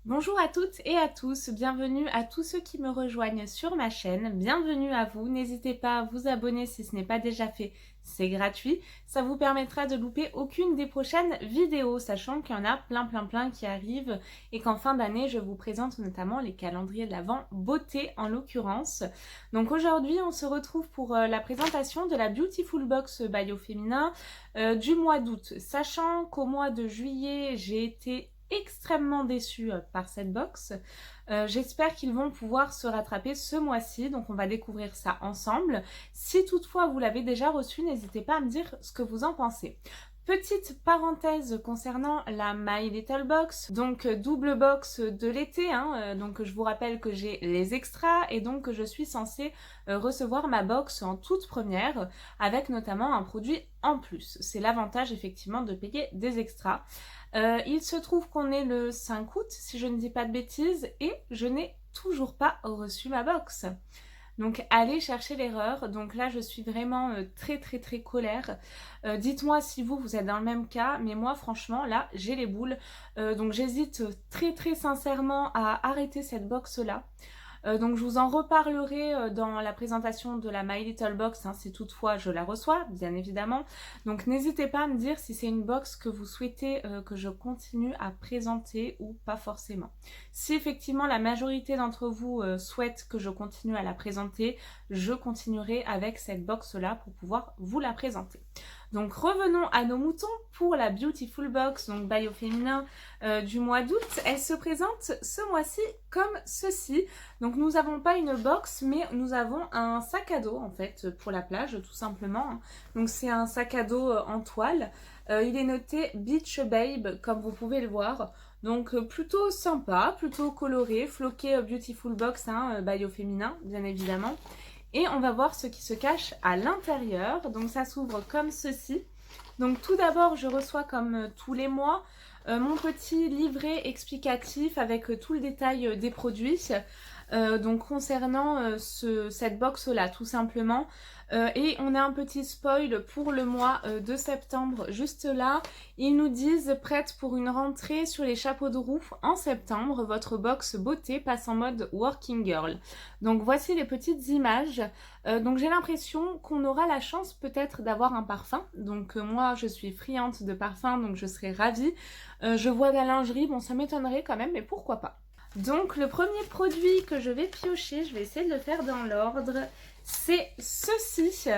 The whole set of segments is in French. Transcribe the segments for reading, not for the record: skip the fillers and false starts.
Bonjour à toutes et à tous, bienvenue à tous ceux qui me rejoignent sur ma chaîne, bienvenue à vous, n'hésitez pas à vous abonner si ce n'est pas déjà fait, c'est gratuit, ça vous permettra de louper aucune des prochaines vidéos, sachant qu'il y en a plein qui arrivent et qu'en fin d'année je vous présente notamment les calendriers de l'Avent beauté en l'occurrence. Donc aujourd'hui on se retrouve pour la présentation de la Beautiful Box by Au Féminin du mois d'août, sachant qu'au mois de juillet j'ai été extrêmement déçue par cette box. J'espère qu'ils vont pouvoir se rattraper ce mois-ci, donc on va découvrir ça ensemble. Si toutefois vous l'avez déjà reçu, n'hésitez pas à me dire ce que vous en pensez. Petite parenthèse concernant la My Little Box, donc double box de l'été, donc je vous rappelle que j'ai les extras et donc que je suis censée recevoir ma box en toute première avec notamment un produit en plus. C'est l'avantage effectivement de payer des extras. Il se trouve qu'on est le 5 août, si je ne dis pas de bêtises, et je n'ai toujours pas reçu ma box. Donc allez chercher l'erreur. Donc là je suis vraiment très colère. Dites-moi si vous êtes dans le même cas, mais moi franchement là j'ai les boules. Donc j'hésite très sincèrement à arrêter cette box là. Donc je vous en reparlerai dans la présentation de la My Little Box, si toutefois je la reçois, bien évidemment. Donc n'hésitez pas à me dire si c'est une box que vous souhaitez que je continue à présenter ou pas forcément. Si effectivement la majorité d'entre vous souhaite que je continue à la présenter, je continuerai avec cette box-là pour pouvoir vous la présenter. Donc revenons à nos moutons pour la Beautiful Box, donc by Au Féminin du mois d'août. Elle se présente ce mois-ci comme ceci. Donc nous n'avons pas une box, mais nous avons un sac à dos en fait pour la plage tout simplement. Donc c'est un sac à dos en toile. Il est noté Beach Babe comme vous pouvez le voir. Donc plutôt sympa, plutôt coloré, floqué Beautiful Box by Au Féminin bien évidemment. Et on va voir ce qui se cache à l'intérieur. Donc ça s'ouvre comme ceci. Donc tout d'abord, je reçois comme tous les mois mon petit livret explicatif avec tout le détail des produits. Donc concernant cette box là tout simplement. Et on a un petit spoil pour le mois de septembre juste là. Ils nous disent prête pour une rentrée sur les chapeaux de roue en septembre, votre box beauté passe en mode working girl. Donc voici les petites images. Donc j'ai l'impression qu'on aura la chance peut-être d'avoir un parfum. Donc moi je suis friande de parfum donc je serais ravie. Je vois de la lingerie, bon ça m'étonnerait quand même mais pourquoi pas. Donc le premier produit que je vais piocher, je vais essayer de le faire dans l'ordre, c'est ceci.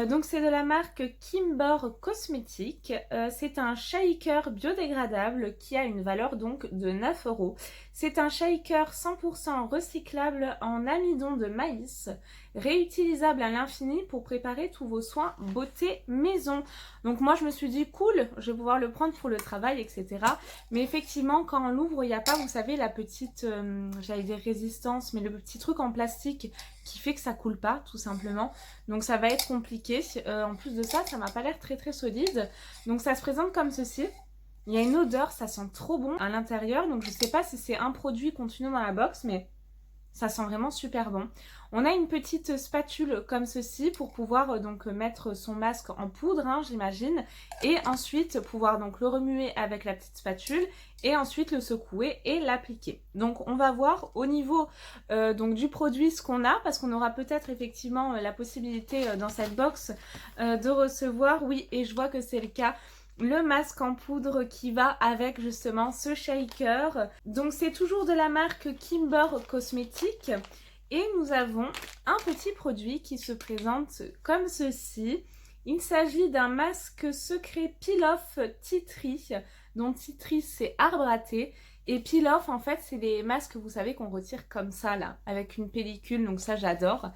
Donc c'est de la marque Kimber Cosmetics. C'est un shaker biodégradable qui a une valeur donc de 9 €. C'est un shaker 100% recyclable en amidon de maïs, réutilisable à l'infini pour préparer tous vos soins beauté maison. Donc moi je me suis dit cool, je vais pouvoir le prendre pour le travail, etc. Mais effectivement quand on l'ouvre, il n'y a pas, vous savez, la petite, j'allais dire résistance, mais le petit truc en plastique qui fait que ça coule pas tout simplement. Donc ça va être compliqué. En plus de ça, ça m'a pas l'air très solide. Donc ça se présente comme ceci. Il y a une odeur, ça sent trop bon à l'intérieur. Donc je sais pas si c'est un produit contenu dans la box, mais ça sent vraiment super bon. On a une petite spatule comme ceci pour pouvoir donc mettre son masque en poudre, j'imagine. Et ensuite pouvoir donc le remuer avec la petite spatule et ensuite le secouer et l'appliquer. Donc on va voir au niveau donc du produit ce qu'on a, parce qu'on aura peut-être effectivement la possibilité dans cette box de recevoir, oui, et je vois que c'est le cas, le masque en poudre qui va avec justement ce shaker. Donc c'est toujours de la marque Kimber Cosmetics. Et nous avons un petit produit qui se présente comme ceci. Il s'agit d'un masque secret Peel Off Tea Tree. Donc Tea Tree c'est arbre à thé. Et Peel Off en fait c'est les masques, vous savez, qu'on retire comme ça là, avec une pellicule, donc ça j'adore.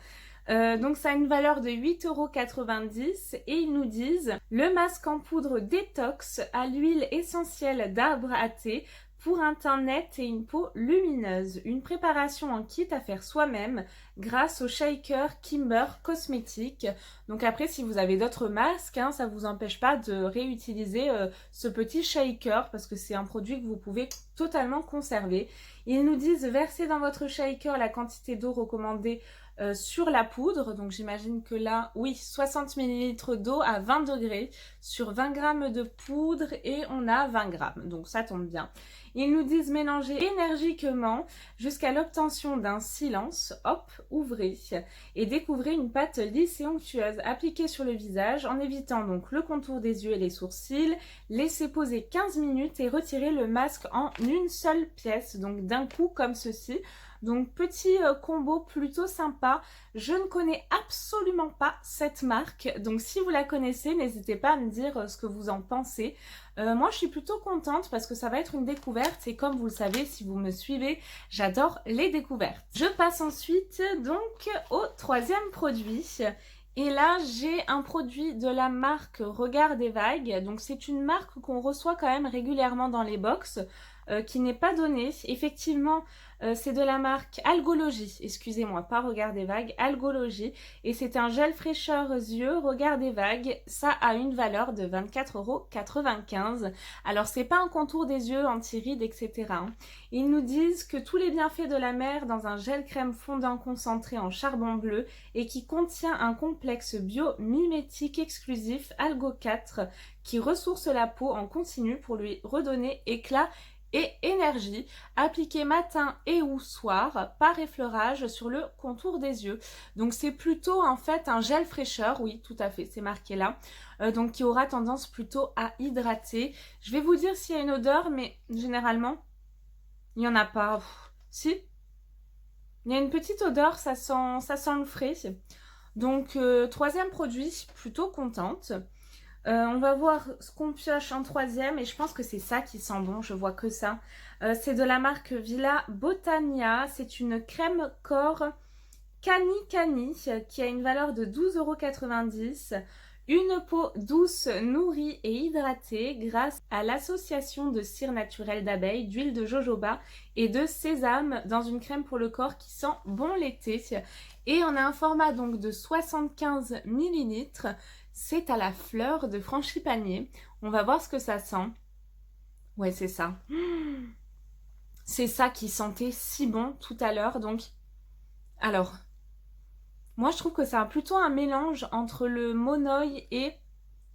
Donc ça a une valeur de 8,90 € et ils nous disent le masque en poudre détox à l'huile essentielle d'arbre à thé pour un teint net et une peau lumineuse. Une préparation en kit à faire soi-même grâce au shaker Kimber Cosmetics. Donc après si vous avez d'autres masques, ça ne vous empêche pas de réutiliser ce petit shaker parce que c'est un produit que vous pouvez totalement conserver. Ils nous disent verser dans votre shaker la quantité d'eau recommandée sur la poudre. Donc j'imagine que là, oui, 60 ml d'eau à 20 degrés sur 20 g de poudre et on a 20 g. Donc ça tombe bien. Ils nous disent mélanger énergiquement jusqu'à l'obtention d'un silence. Hop, ouvrez et découvrez une pâte lisse et onctueuse appliquée sur le visage en évitant donc le contour des yeux et les sourcils. Laissez poser 15 minutes et retirez le masque en une seule pièce, donc d'un coup comme ceci. Donc petit combo plutôt sympa. Je ne connais absolument pas cette marque, donc si vous la connaissez, n'hésitez pas à me dire ce que vous en pensez. Moi je suis plutôt contente parce que ça va être une découverte et comme vous le savez, si vous me suivez, j'adore les découvertes. Je passe ensuite donc au troisième produit. Et là, j'ai un produit de la marque Regard des Vagues. Donc, c'est une marque qu'on reçoit quand même régulièrement dans les box, qui n'est pas donnée. Effectivement, c'est de la marque Algologie. Excusez-moi, pas Regard des Vagues, Algologie. Et c'est un gel fraîcheur yeux Regard des Vagues. Ça a une valeur de 24,95 €. Alors, c'est pas un contour des yeux anti-rides, etc. Ils nous disent que tous les bienfaits de la mer dans un gel crème fondant concentré en charbon bleu et qui contient un complexe biomimétique exclusif Algo 4 qui ressource la peau en continu pour lui redonner éclat et énergie, appliqué matin et ou soir par effleurage sur le contour des yeux. Donc c'est plutôt en fait un gel fraîcheur, oui tout à fait, c'est marqué là, donc qui aura tendance plutôt à hydrater. Je vais vous dire s'il y a une odeur, mais généralement il n'y en a pas. Si, il y a une petite odeur, ça sent le frais. Donc troisième produit, plutôt contente. On va voir ce qu'on pioche en troisième et je pense que c'est ça qui sent bon, je vois que ça. C'est de la marque Villa Botania, c'est une crème corps Cani Cani qui a une valeur de 12,90 €. Une peau douce, nourrie et hydratée grâce à l'association de cire naturelle d'abeille, d'huile de jojoba et de sésame dans une crème pour le corps qui sent bon l'été. Et on a un format donc de 75 ml. C'est à la fleur de frangipanier. On va voir ce que ça sent. Ouais, c'est ça. C'est ça qui sentait si bon tout à l'heure. Donc, alors, moi je trouve que c'est plutôt un mélange entre le monoï et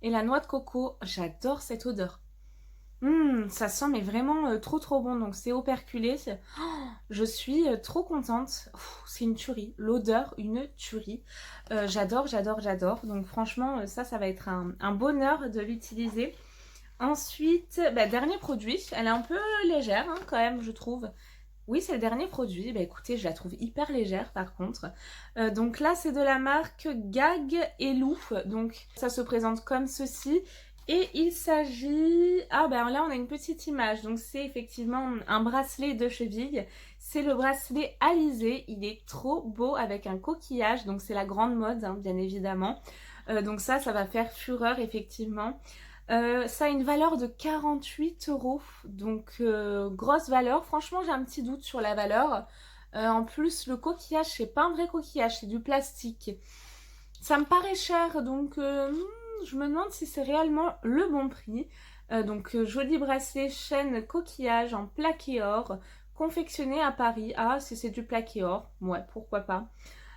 la noix de coco. J'adore cette odeur. Ça sent mais vraiment trop bon. Donc c'est operculé. Je suis trop contente. C'est une tuerie. L'odeur, une tuerie. J'adore. Donc franchement, ça va être un bonheur de l'utiliser. Ensuite, dernier produit. Elle est un peu légère hein, quand même, je trouve. Oui, c'est le dernier produit. Écoutez, je la trouve hyper légère par contre. Donc là, c'est de la marque Gag et Lou. Donc ça se présente comme ceci. Et il s'agit... Ah là on a une petite image, donc c'est effectivement un bracelet de cheville. C'est le bracelet Alizé, il est trop beau avec un coquillage, donc c'est la grande mode hein, bien évidemment. Donc ça va faire fureur effectivement. Ça a une valeur de 48 €, donc grosse valeur. Franchement j'ai un petit doute sur la valeur. En plus le coquillage, c'est pas un vrai coquillage, c'est du plastique. Ça me paraît cher, donc... je me demande si c'est réellement le bon prix. Donc joli bracelet chaîne coquillage en plaqué or, confectionné à Paris. Ah, si c'est du plaqué or, ouais, pourquoi pas.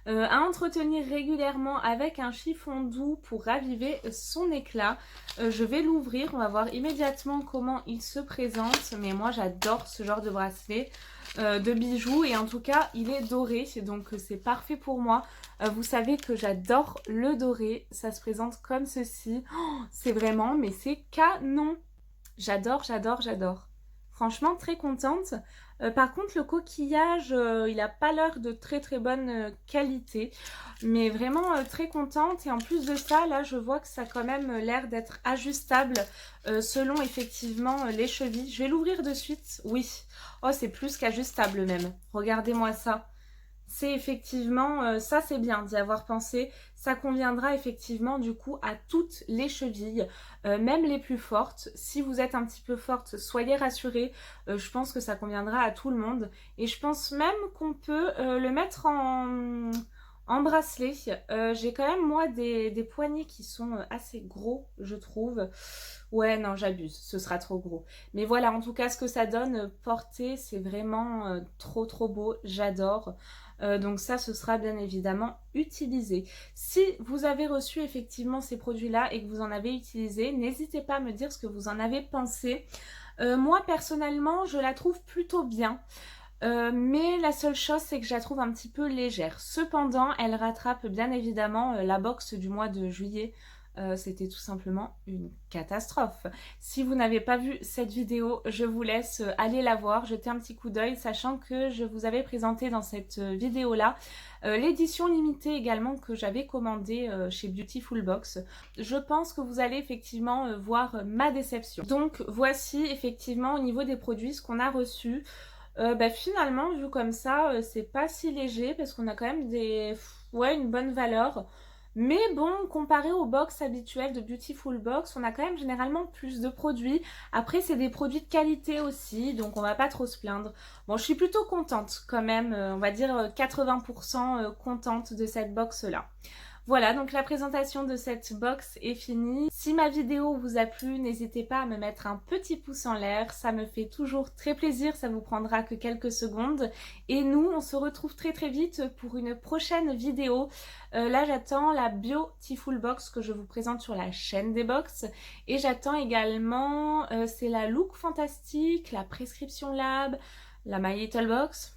À entretenir régulièrement avec un chiffon doux pour raviver son éclat. Je vais l'ouvrir, on va voir immédiatement comment il se présente. Mais moi j'adore ce genre de bracelet, de bijoux, et en tout cas il est doré, donc c'est parfait pour moi. Vous savez que j'adore le doré, ça se présente comme ceci. Oh, c'est vraiment, mais c'est canon. J'adore. Franchement très contente. Par contre le coquillage, il n'a pas l'air de très bonne qualité. Mais vraiment très contente. Et en plus de ça, là je vois que ça a quand même l'air d'être ajustable selon effectivement les chevilles. Je vais l'ouvrir de suite. Oui. Oh, c'est plus qu'ajustable même. Regardez-moi ça. C'est effectivement, ça c'est bien d'y avoir pensé, ça conviendra effectivement du coup à toutes les chevilles, même les plus fortes. Si vous êtes un petit peu forte, soyez rassurés, je pense que ça conviendra à tout le monde. Et je pense même qu'on peut le mettre En bracelet, j'ai quand même moi des poignets qui sont, assez gros, je trouve. Ouais, non, j'abuse, ce sera trop gros. Mais voilà, en tout cas, ce que ça donne, porté, c'est vraiment, trop, trop beau, j'adore. Donc ça, ce sera bien évidemment utilisé. Si vous avez reçu effectivement ces produits-là et que vous en avez utilisé, n'hésitez pas à me dire ce que vous en avez pensé. Moi, personnellement, je la trouve plutôt bien. Mais la seule chose, c'est que je la trouve un petit peu légère. Cependant, elle rattrape bien évidemment la box du mois de juillet. C'était tout simplement une catastrophe. Si vous n'avez pas vu cette vidéo, je vous laisse aller la voir, jeter un petit coup d'œil, sachant que je vous avais présenté dans cette vidéo-là l'édition limitée également que j'avais commandée chez Beautiful Box. Je pense que vous allez effectivement voir ma déception. Donc voici effectivement au niveau des produits ce qu'on a reçu. Finalement, vu comme ça, c'est pas si léger parce qu'on a quand même ouais, une bonne valeur. Mais bon, comparé aux box habituelles de Beautiful Box, on a quand même généralement plus de produits. Après, c'est des produits de qualité aussi, donc on va pas trop se plaindre. Bon, je suis plutôt contente quand même, on va dire 80% contente de cette box-là. Voilà, donc la présentation de cette box est finie. Si ma vidéo vous a plu, n'hésitez pas à me mettre un petit pouce en l'air, ça me fait toujours très plaisir, ça vous prendra que quelques secondes. Et nous, on se retrouve très très vite pour une prochaine vidéo. Là, j'attends la Beautiful Box que je vous présente sur la chaîne des box. Et j'attends également, c'est la Look Fantastique, la Prescription Lab, la My Little Box.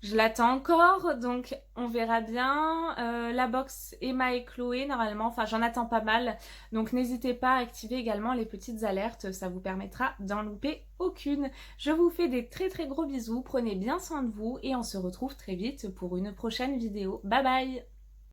Je l'attends encore, donc on verra bien. La box Emma et Chloé, normalement, enfin j'en attends pas mal. Donc n'hésitez pas à activer également les petites alertes, ça vous permettra d'en louper aucune. Je vous fais des très très gros bisous, prenez bien soin de vous et on se retrouve très vite pour une prochaine vidéo. Bye bye!